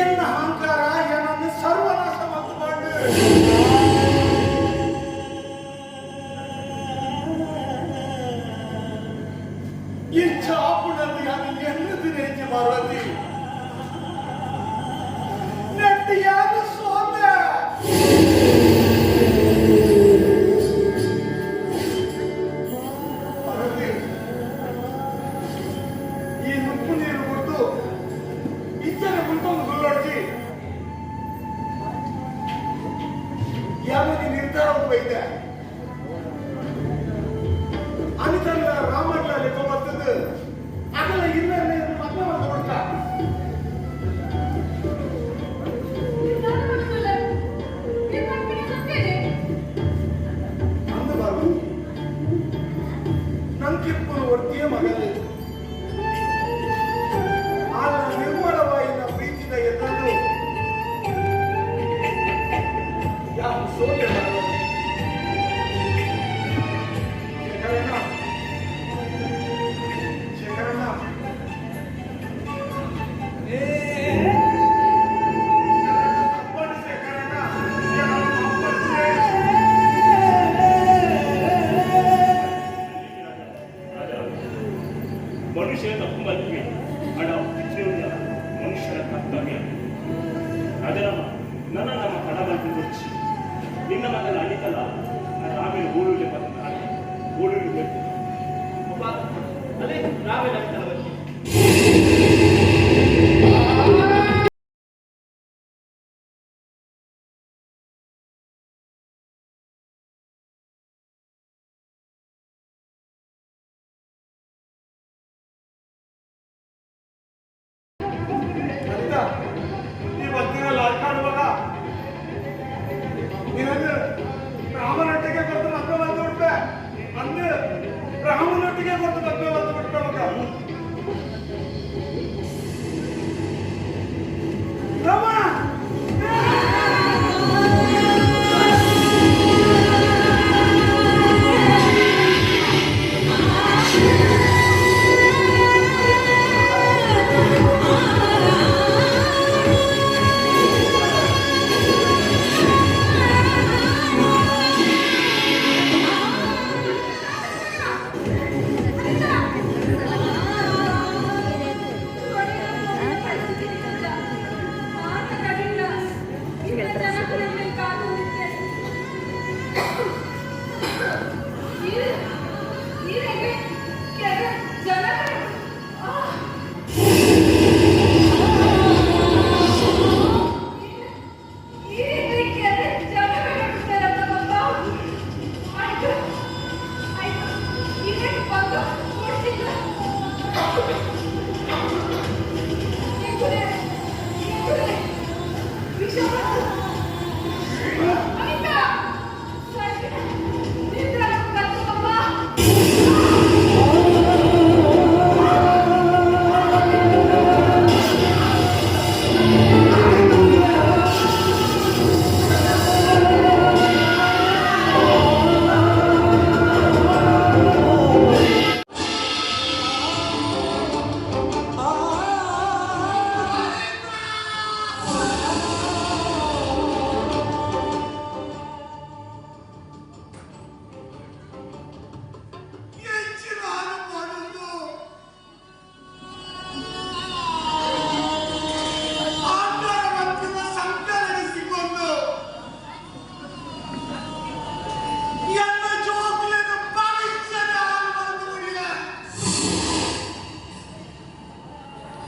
என்ன அகங்கார என்ன சர்வநாசமாக்கு மாட்டு இச்சாப்புனது அது என்னது நெஞ்சு பார்வதி நெட்டியான சோந்த பார்வதி ಈ ಉಪ್ಪು ನೀರು ಕೊಟ್ಟು ಇಚ್ಚನೆ ಕುಂತ್ಕೊಂಡು ಗುಳ್ಳೊಡ್ಸಿ ಯಾವನಿ ನಿರ್ಧಾರ ಹೋಯ್ತೆ ಅನಿತಲ್ಲ ರಾಮಟ್ಲಲ್ಲಿ ಬರ್ತದೆ ಅದೆಲ್ಲ ಇಲ್ಲ ಮಕ್ಕಳ ನೋಡ್ಕ ಅಂದಬಾರ್ದು ನಂಕಿಪ್ಪು ಒಟ್ಟಿಗೆ ಮಗನೇ ಆಗ ನಿರ್ಮಲವಾಯಿನ ಪ್ರೀತಿದ ಎದುರು ಯಾವ ಸೋತೆ ಶೇಖರಣ್ಣ ಶೇಖರಣ್ಣ ಮನುಷ್ಯನ ತಪ್ಪುಮಲ್ಪಿ ಹಣ ಪಿತೃವ್ಯ ಮನುಷ್ಯನ ಕರ್ತವ್ಯ ರಾಜರಾಮ ನನ್ನ ನಮ್ಮ ಕಡಬಲ್ಪಿ ಕೊಚ್ಚಿ ನಿನ್ನ ಮಗನ ಅಣಿತಲ್ಲ ರಾಮೇನು ಗೋಳುಗೆ ಬಂದ ಗೋಳುಗೆ ಬೇಕು ಅದೇ ರಾಮೇನ ಅಣಿತಲ್ಲ ಬಂದು ಈ ಭಕ್ತಿನಲ್ಲಿ ಆಡ್ಕಾಡುವಾಗ ನೀನಂದ್ರೆ ರಾಮನೊಟ್ಟಿಗೆ ಕೊಟ್ಟು ಮಕ್ಕಳು ಬಂದು ಬಿಡ್ತೆ ಅಂದ್ರೆ ರಾಮನೊಟ್ಟಿಗೆ ಕೊಟ್ಟು ಮಕ್ಕಳು ಬಂದು ಬಿಟ್ಟ ಮಗ ರಾಮ Go.